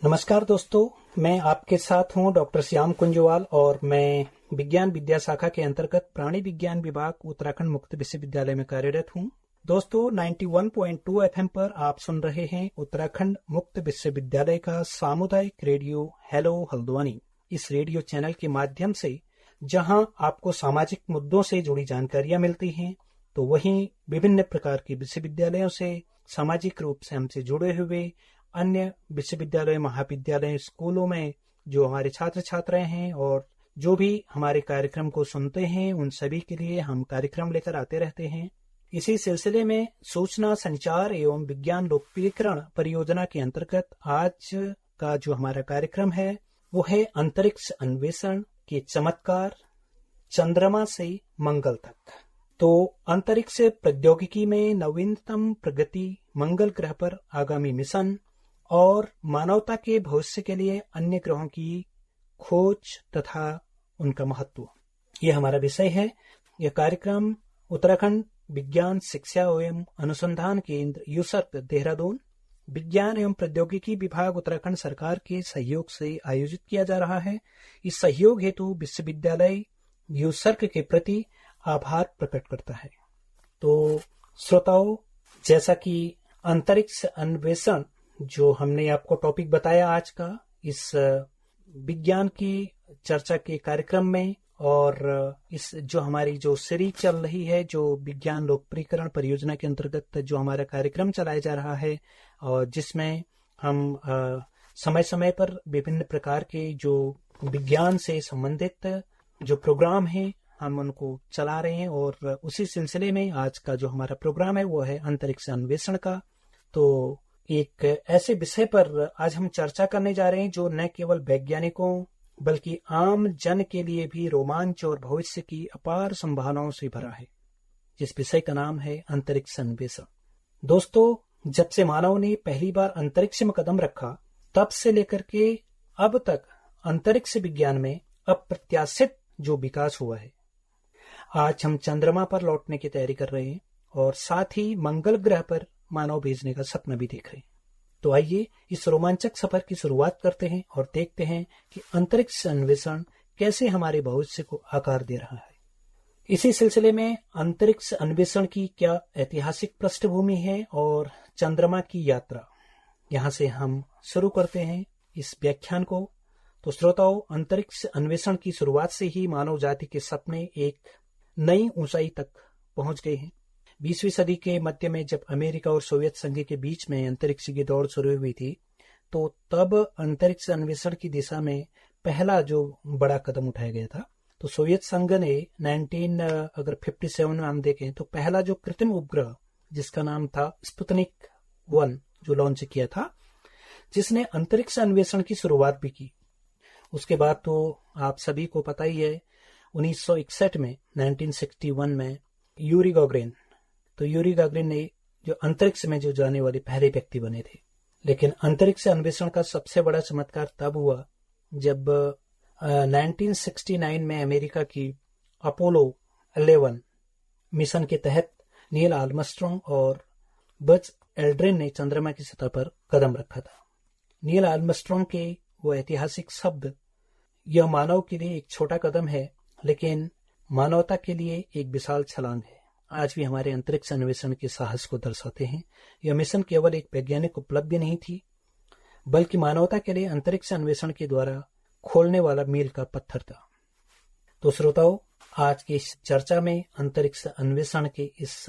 नमस्कार दोस्तों, मैं आपके साथ हूं डॉक्टर श्याम कुंजवाल और मैं विज्ञान विद्या शाखा के अंतर्गत प्राणी विज्ञान विभाग उत्तराखंड मुक्त विश्वविद्यालय में कार्यरत हूं। दोस्तों 91.2 एफएम पर आप सुन रहे हैं उत्तराखंड मुक्त विश्वविद्यालय का सामुदायिक रेडियो हेलो हल्द्वानी। इस रेडियो चैनल के माध्यम से जहां आपको सामाजिक मुद्दों से जुड़ी जानकारियां मिलती हैं, तो वहीं विभिन्न प्रकार के विश्वविद्यालयों से सामाजिक रूप से हमसे जुड़े हुए अन्य विश्वविद्यालय, महाविद्यालय, स्कूलों में जो हमारे छात्र छात्राएं हैं और जो भी हमारे कार्यक्रम को सुनते हैं, उन सभी के लिए हम कार्यक्रम लेकर आते रहते हैं। इसी सिलसिले में सूचना संचार एवं विज्ञान लोकप्रियकरण परियोजना के अंतर्गत आज का जो हमारा कार्यक्रम है वो है अंतरिक्ष अन्वेषण के चमत्कार, चंद्रमा से मंगल तक। तो अंतरिक्ष प्रौद्योगिकी में नवीनतम प्रगति, मंगल ग्रह पर आगामी मिशन और मानवता के भविष्य के लिए अन्य ग्रहों की खोज तथा उनका महत्व, यह हमारा विषय है। यह कार्यक्रम उत्तराखंड विज्ञान शिक्षा एवं अनुसंधान केंद्र यूसर्क देहरादून, विज्ञान एवं प्रौद्योगिकी विभाग उत्तराखंड सरकार के सहयोग से आयोजित किया जा रहा है। इस सहयोग हेतु विश्वविद्यालय यूसर्क के प्रति आभार प्रकट करता है। तो श्रोताओं, जैसा कि अंतरिक्ष अन्वेषण जो हमने आपको टॉपिक बताया आज का, इस विज्ञान की चर्चा के कार्यक्रम में और इस जो हमारी जो सीरीज चल रही है, जो विज्ञान लोकप्रियकरण परियोजना के अंतर्गत जो हमारा कार्यक्रम चलाया जा रहा है और जिसमें हम समय समय पर विभिन्न प्रकार के जो विज्ञान से संबंधित जो प्रोग्राम है हम उनको चला रहे हैं। और उसी सिलसिले में आज का जो हमारा प्रोग्राम है वो है अंतरिक्ष अन्वेषण का। तो एक ऐसे विषय पर आज हम चर्चा करने जा रहे हैं जो न केवल वैज्ञानिकों बल्कि आम जन के लिए भी रोमांच और भविष्य की अपार संभावनाओं से भरा है, जिस विषय का नाम है अंतरिक्ष अन्वेषण। दोस्तों, जब से मानव ने पहली बार अंतरिक्ष में कदम रखा, तब से लेकर के अब तक अंतरिक्ष विज्ञान में अप्रत्याशित जो विकास हुआ है। आज हम चंद्रमा पर लौटने की तैयारी कर रहे हैं और साथ ही मंगल ग्रह पर मानव भेजने का सपना भी देख रहे हैं। तो आइए इस रोमांचक सफर की शुरुआत करते हैं और देखते हैं कि अंतरिक्ष अन्वेषण कैसे हमारे भविष्य को आकार दे रहा है। इसी सिलसिले में अंतरिक्ष अन्वेषण की क्या ऐतिहासिक पृष्ठभूमि है और चंद्रमा की यात्रा, यहां से हम शुरू करते हैं इस व्याख्यान को। तो श्रोताओं, अंतरिक्ष अन्वेषण की शुरुआत से ही मानव जाति के सपने एक नई ऊंचाई तक पहुंच गए हैं। 20वीं सदी के मध्य में जब अमेरिका और सोवियत संघ के बीच में अंतरिक्ष की दौड़ शुरू हुई थी, तो तब अंतरिक्ष अन्वेषण की दिशा में पहला जो बड़ा कदम उठाया गया था। तो सोवियत संघ ने 1957 में हम देखें तो पहला जो कृत्रिम उपग्रह जिसका नाम था स्पुतनिक 1 जो लॉन्च किया था, जिसने अंतरिक्ष अन्वेषण की शुरुआत भी की। उसके बाद तो आप सभी को पता ही है 1961 में यूरी गागरिन ने जो अंतरिक्ष में जो जाने वाले पहले व्यक्ति बने थे। लेकिन अंतरिक्ष अन्वेषण का सबसे बड़ा चमत्कार तब हुआ जब 1969 में अमेरिका की अपोलो 11 मिशन के तहत नील आर्मस्ट्रांग और बज एल्ड्रिन ने चंद्रमा की सतह पर कदम रखा था। नील आर्मस्ट्रांग के वो ऐतिहासिक शब्द, यह मानव के लिए एक छोटा कदम है लेकिन मानवता के लिए एक विशाल छलांग है, आज भी हमारे अंतरिक्ष अन्वेषण के साहस को दर्शाते हैं। यह मिशन केवल एक वैज्ञानिक उपलब्धि नहीं थी, बल्कि मानवता के लिए अंतरिक्ष अन्वेषण के द्वारा खोलने वाला मील का पत्थर था। तो श्रोताओं, आज की इस चर्चा में अंतरिक्ष अन्वेषण के इस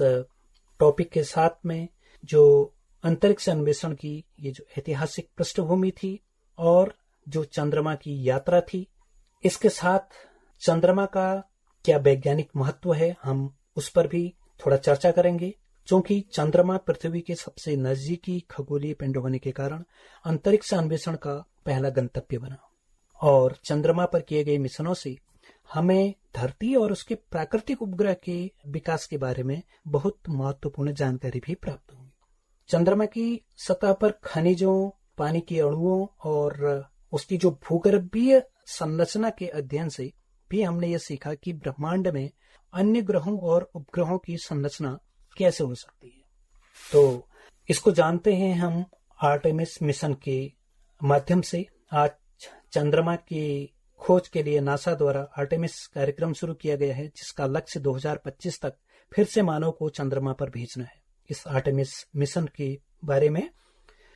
टॉपिक के साथ में जो अंतरिक्ष अन्वेषण की ये जो ऐतिहासिक पृष्ठभूमि थी और जो चंद्रमा की यात्रा थी, इसके साथ चंद्रमा का क्या वैज्ञानिक महत्व है, हम उस पर भी थोड़ा चर्चा करेंगे। क्योंकि चंद्रमा पृथ्वी के सबसे नजदीकी खगोलीय पिंड होने के कारण अंतरिक्ष अन्वेषण का पहला गंतव्य बना और चंद्रमा पर किए गए मिशनों से हमें धरती और उसके प्राकृतिक उपग्रह के विकास के बारे में बहुत महत्वपूर्ण जानकारी भी प्राप्त हुई। चंद्रमा की सतह पर खनिजों, पानी के अणुओं और उसकी जो भूगर्भीय संरचना के अध्ययन से भी हमने ये सीखा कि ब्रह्मांड में अन्य ग्रहों और उपग्रहों की संरचना कैसे हो सकती है। तो इसको जानते हैं हम आर्टेमिस मिशन के माध्यम से आज चंद्रमा की खोज के लिए नासा द्वारा आर्टेमिस कार्यक्रम शुरू किया गया है, जिसका लक्ष्य 2025 तक फिर से मानव को चंद्रमा पर भेजना है। इस आर्टेमिस मिशन के बारे में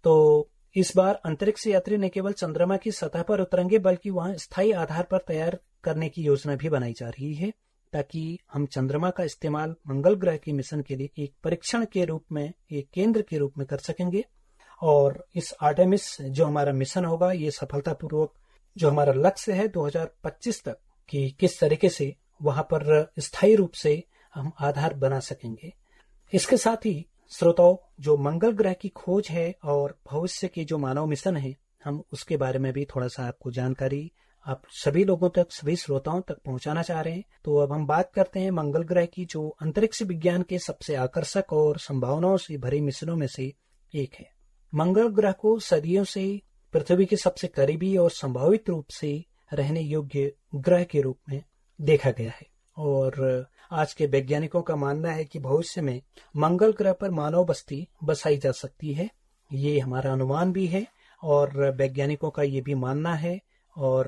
तो इस बार अंतरिक्ष यात्री न केवल चंद्रमा की सतह पर उतरेंगे बल्कि वहां स्थायी आधार पर तैयार करने की योजना भी बनाई जा रही है, ताकि हम चंद्रमा का इस्तेमाल मंगल ग्रह के मिशन के लिए एक परीक्षण के रूप में, एक केंद्र के रूप में कर सकेंगे। और इस आर्टेमिस जो हमारा मिशन होगा, ये सफलतापूर्वक जो हमारा लक्ष्य है 2025 तक कि किस तरीके से वहां पर स्थायी रूप से हम आधार बना सकेंगे। इसके साथ ही श्रोताओं, जो मंगल ग्रह की खोज है और भविष्य के जो मानव मिशन है, हम उसके बारे में भी थोड़ा सा आपको जानकारी आप सभी लोगों तक, सभी श्रोताओं तक पहुंचाना चाह रहे हैं। तो अब हम बात करते हैं मंगल ग्रह की, जो अंतरिक्ष विज्ञान के सबसे आकर्षक और संभावनाओं से भरे मिशनों में से एक है। मंगल ग्रह को सदियों से पृथ्वी के सबसे करीबी और संभावित रूप से रहने योग्य ग्रह के रूप में देखा गया है, और आज के वैज्ञानिकों का मानना है कि भविष्य में मंगल ग्रह पर मानव बस्ती बसाई जा सकती है। ये हमारा अनुमान भी है और वैज्ञानिकों का ये भी मानना है। और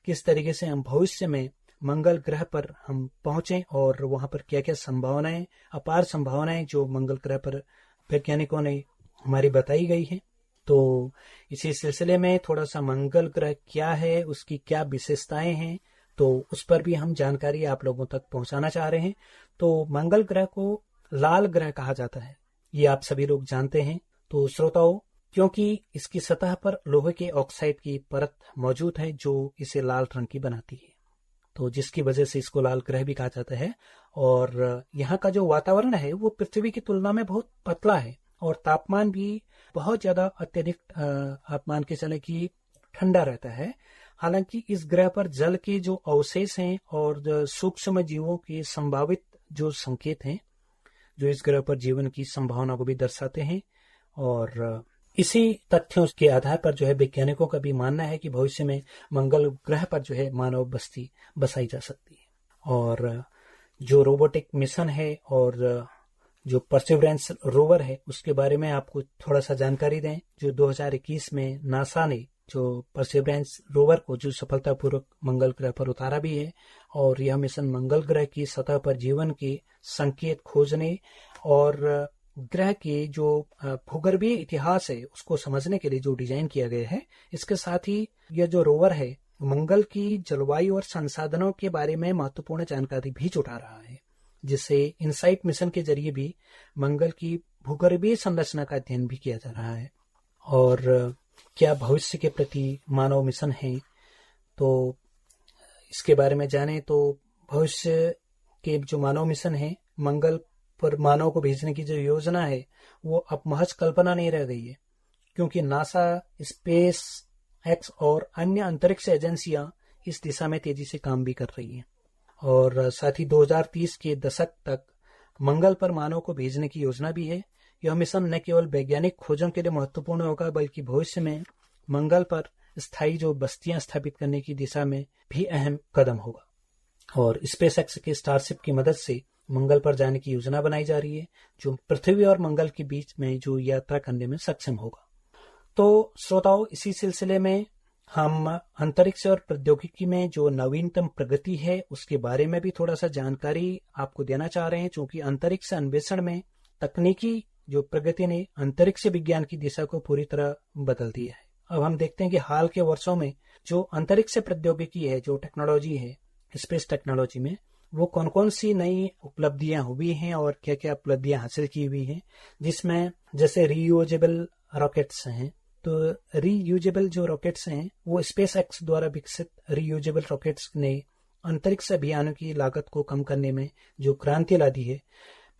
किस तरीके से हम भविष्य में मंगल ग्रह पर हम पहुंचे और वहां पर क्या क्या संभावनाएं, अपार संभावनाएं जो मंगल ग्रह पर वैज्ञानिकों ने हमारी बताई गई है। तो इसी सिलसिले में थोड़ा सा मंगल ग्रह क्या है, उसकी क्या विशेषताएं हैं, तो उस पर भी हम जानकारी आप लोगों तक पहुंचाना चाह रहे हैं। तो मंगल ग्रह को लाल ग्रह कहा जाता है, ये आप सभी लोग जानते हैं। तो श्रोताओं, क्योंकि इसकी सतह पर लोहे के ऑक्साइड की परत मौजूद है जो इसे लाल रंग की बनाती है, तो जिसकी वजह से इसको लाल ग्रह भी कहा जाता है। और यहाँ का जो वातावरण है वो पृथ्वी की तुलना में बहुत पतला है और तापमान भी बहुत ज्यादा अत्यधिक आप मान के चले कि ठंडा रहता है। हालांकि इस ग्रह पर जल के जो अवशेष हैं और सूक्ष्म जीवों के संभावित जो संकेत हैं, जो इस ग्रह पर जीवन की संभावना को भी दर्शाते हैं। और इसी तथ्यों के आधार पर जो है वैज्ञानिकों का भी मानना है कि भविष्य में मंगल ग्रह पर जो है मानव बस्ती बसाई जा सकती है। और जो रोबोटिक मिशन है और जो परसिवरेंस रोवर है, उसके बारे में आपको थोड़ा सा जानकारी दें। जो 2021 में नासा ने जो परसिवरेंस रोवर को जो सफलतापूर्वक मंगल ग्रह पर उतारा भी है, और यह मिशन मंगल ग्रह की सतह पर जीवन के संकेत खोजने और ग्रह के जो भूगर्भीय इतिहास है उसको समझने के लिए जो डिजाइन किया गया है। इसके साथ ही यह जो रोवर है मंगल की जलवायु और संसाधनों के बारे में महत्वपूर्ण जानकारी भी जुटा रहा है, जिससे इनसाइट मिशन के जरिए भी मंगल की भूगर्भीय संरचना का अध्ययन भी किया जा रहा है। और क्या भविष्य के प्रति मानव मिशन है, तो इसके बारे में जाने तो भविष्य के जो मानव मिशन है, मंगल पर मानव को भेजने की जो योजना है वो अब महज कल्पना नहीं रह गई है, क्योंकि नासा, स्पेस एक्स और अन्य अंतरिक्ष एजेंसियां इस दिशा में तेजी से काम भी कर रही हैं। और साथ ही 2030 के दशक तक मंगल पर मानव को भेजने की योजना भी है। यह मिशन न केवल वैज्ञानिक खोजों के लिए महत्वपूर्ण होगा, बल्कि भविष्य में मंगल पर स्थायी जो बस्तियां स्थापित करने की दिशा में भी अहम कदम होगा। और स्पेस एक्स के स्टारशिप की मदद से मंगल पर जाने की योजना बनाई जा रही है, जो पृथ्वी और मंगल के बीच में जो यात्रा करने में सक्षम होगा। तो श्रोताओं, इसी सिलसिले में हम अंतरिक्ष और प्रौद्योगिकी में जो नवीनतम प्रगति है उसके बारे में भी थोड़ा सा जानकारी आपको देना चाह रहे हैं, क्योंकि अंतरिक्ष अन्वेषण में तकनीकी जो प्रगति ने अंतरिक्ष विज्ञान की दिशा को पूरी तरह बदल दिया है। अब हम देखते हैं कि हाल के वर्षों में जो अंतरिक्ष प्रौद्योगिकी है, जो टेक्नोलॉजी है स्पेस टेक्नोलॉजी में, वो कौन कौन सी नई उपलब्धियां हुई हैं और क्या क्या उपलब्धियां हासिल की हुई हैं, जिसमें जैसे रीयूजेबल रॉकेट्स हैं। तो रीयूजेबल जो रॉकेट्स हैं वो स्पेस एक्स द्वारा विकसित रीयूजेबल रॉकेट्स ने अंतरिक्ष अभियानों की लागत को कम करने में जो क्रांति ला दी है।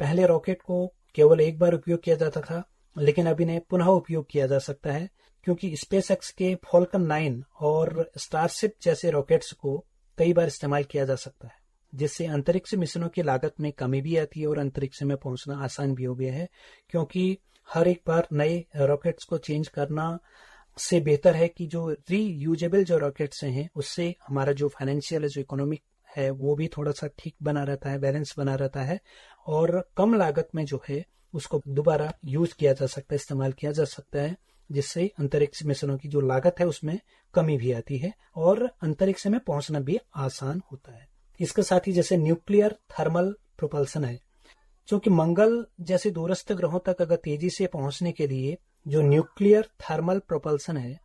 पहले रॉकेट को केवल एक बार उपयोग किया जाता था, लेकिन अब इन्हें पुनः उपयोग किया जा सकता है, क्योंकि स्पेस एक्स के फॉल्कन 9 और स्टारशिप जैसे रॉकेट्स को कई बार इस्तेमाल किया जा सकता है, जिससे अंतरिक्ष मिशनों की लागत में कमी भी आती है और अंतरिक्ष में पहुंचना आसान भी हो गया है। क्योंकि हर एक बार नए रॉकेट्स को चेंज करना से बेहतर है कि जो रीयूजेबल जो रॉकेट्स हैं उससे हमारा जो फाइनेंशियल जो इकोनॉमिक है वो भी थोड़ा सा ठीक बना रहता है, बैलेंस बना रहता है, और कम लागत में जो है उसको दोबारा यूज किया जा सकता है, इस्तेमाल किया जा सकता है। जिससे अंतरिक्ष मिशनों की जो लागत है उसमें कमी भी आती है और अंतरिक्ष में पहुंचना भी आसान होता है। इसके साथ ही जैसे न्यूक्लियर थर्मल प्रोपल्सन है, क्योंकि मंगल जैसे दूरस्थ ग्रहों तक अगर तेजी से पहुंचने के लिए जो न्यूक्लियर थर्मल प्रोपल्सन है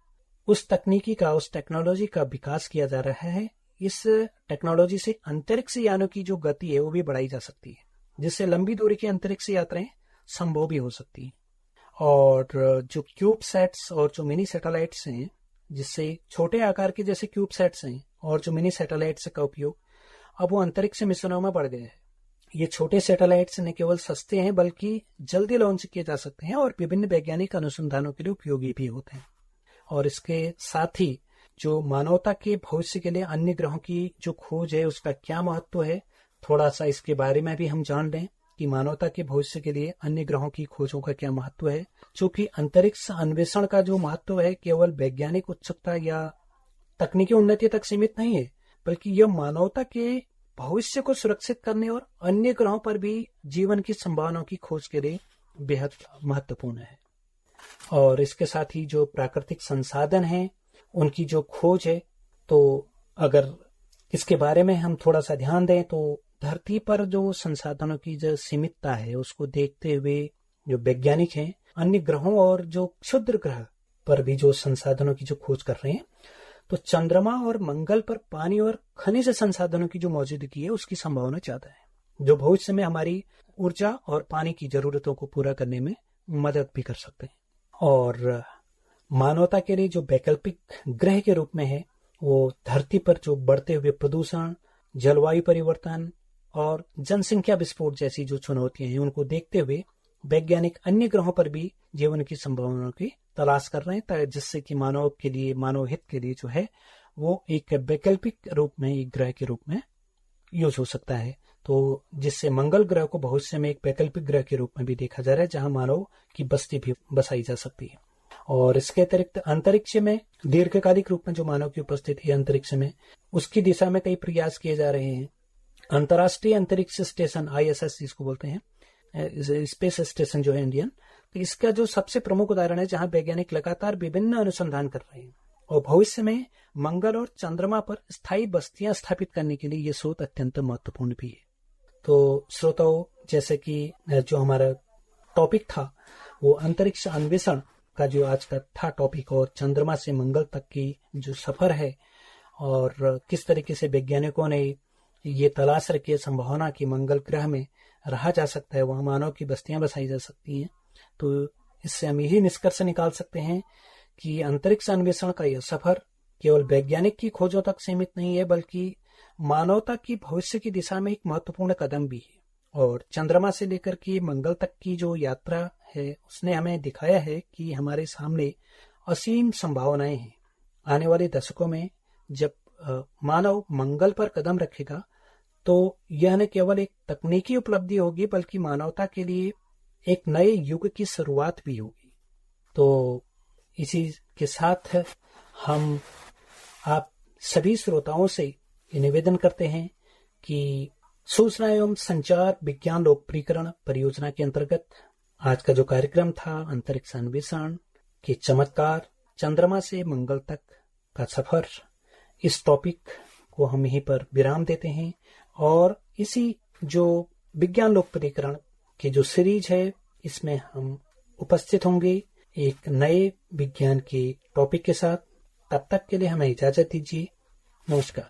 उस टेक्नोलॉजी का विकास किया जा रहा है। इस टेक्नोलॉजी से अंतरिक्ष यानों की जो गति है वो भी बढ़ाई जा सकती है, जिससे लंबी दूरी की अंतरिक्ष यात्राएं संभव भी हो सकती हैं। और जो क्यूब सेट्स और जो मिनी सैटेलाइट्स हैं, जिससे छोटे आकार के जैसे क्यूब सेट्स हैं और जो मिनी सैटेलाइट्स का उपयोग अब वो अंतरिक्ष मिशनों में बढ़ गए हैं। ये छोटे सैटेलाइट्स न केवल सस्ते हैं बल्कि जल्दी लॉन्च किए जा सकते हैं और विभिन्न वैज्ञानिक अनुसंधानों के लिए उपयोगी भी होते हैं। और इसके साथ ही जो मानवता के भविष्य के लिए अन्य ग्रहों की जो खोज है उसका क्या महत्व है, थोड़ा सा इसके बारे में भी हम जान लें कि मानवता के भविष्य के लिए अन्य ग्रहों की खोजों का क्या महत्व है। क्योंकि अंतरिक्ष अन्वेषण का जो महत्व है केवल वैज्ञानिक उत्सुकता या तकनीकी उन्नति तक सीमित नहीं है, बल्कि यह मानवता के भविष्य को सुरक्षित करने और अन्य ग्रहों पर भी जीवन की संभावनाओं की खोज के लिए बेहद महत्वपूर्ण है। और इसके साथ ही जो प्राकृतिक संसाधन हैं उनकी जो खोज है, तो अगर इसके बारे में हम थोड़ा सा ध्यान दें तो धरती पर जो संसाधनों की जो सीमितता है उसको देखते हुए जो वैज्ञानिक हैं अन्य ग्रहों और जो क्षुद्र ग्रह पर भी जो संसाधनों की जो खोज कर रहे हैं, तो चंद्रमा और मंगल पर पानी और खनिज संसाधनों की जो मौजूदगी है उसकी संभावना ज्यादा है, जो भविष्य में हमारी ऊर्जा और पानी की जरूरतों को पूरा करने में मदद भी कर सकते हैं। और मानवता के लिए जो वैकल्पिक ग्रह के रूप में है वो धरती पर जो बढ़ते हुए प्रदूषण, जलवायु परिवर्तन और जनसंख्या विस्फोट जैसी जो चुनौतियां हैं उनको देखते हुए वैज्ञानिक अन्य ग्रहों पर भी जीवन की संभावनाओं की तलाश कर रहे हैं, जिससे कि मानव हित के लिए जो है वो एक वैकल्पिक रूप में, एक ग्रह के रूप में यूज हो सकता है। तो जिससे मंगल ग्रह को भविष्य में एक वैकल्पिक ग्रह के रूप में भी देखा जा रहा है जहां मानव की बस्ती भी बसाई जा सकती है। और इसके अतिरिक्त अंतरिक्ष में दीर्घकालिक रूप में जो मानव की उपस्थिति है अंतरिक्ष में, उसकी दिशा में कई प्रयास किए जा रहे हैं। अंतर्राष्ट्रीय अंतरिक्ष स्टेशन ISS जिसको बोलते हैं, स्पेस स्टेशन जो है इंडियन, तो इसका जो सबसे प्रमुख उदाहरण है जहां वैज्ञानिक लगातार विभिन्न अनुसंधान कर रहे हैं और भविष्य में मंगल और चंद्रमा पर स्थायी बस्तियां स्थापित करने के लिए ये शोध अत्यंत महत्वपूर्ण भी है। तो श्रोताओं, जैसे कि जो हमारा टॉपिक था वो अंतरिक्ष अन्वेषण का जो आज का था टॉपिक, और चंद्रमा से मंगल तक की जो सफर है और किस तरीके से वैज्ञानिकों ने ये तलाश रखी है संभावना कि मंगल ग्रह में रहा जा सकता है, वहां मानव की बस्तियां बसाई जा सकती हैं। तो इससे हम यही निष्कर्ष निकाल सकते हैं कि अंतरिक्ष अन्वेषण का यह सफर केवल वैज्ञानिक की खोजों तक सीमित नहीं है बल्कि मानवता की भविष्य की दिशा में एक महत्वपूर्ण कदम भी है। और चंद्रमा से लेकर के मंगल तक की जो यात्रा है उसने हमें दिखाया है कि हमारे सामने असीम संभावनाएं हैं। आने वाले दशकों में जब मानव मंगल पर कदम रखेगा तो यह न केवल एक तकनीकी उपलब्धि होगी बल्कि मानवता के लिए एक नए युग की शुरुआत भी होगी। तो इसी के साथ हम आप सभी श्रोताओं से ये निवेदन करते हैं कि सूचना एवं संचार विज्ञान लोकप्रियकरण परियोजना के अंतर्गत आज का जो कार्यक्रम था अंतरिक्ष अन्वेषण के चमत्कार, चंद्रमा से मंगल तक का सफर, इस टॉपिक को हम यहीं पर विराम देते हैं और इसी जो विज्ञान लोकप्रियकरण के जो सीरीज है इसमें हम उपस्थित होंगे एक नए विज्ञान के टॉपिक के साथ। तब तक के लिए हमें इजाजत दीजिए। नमस्कार।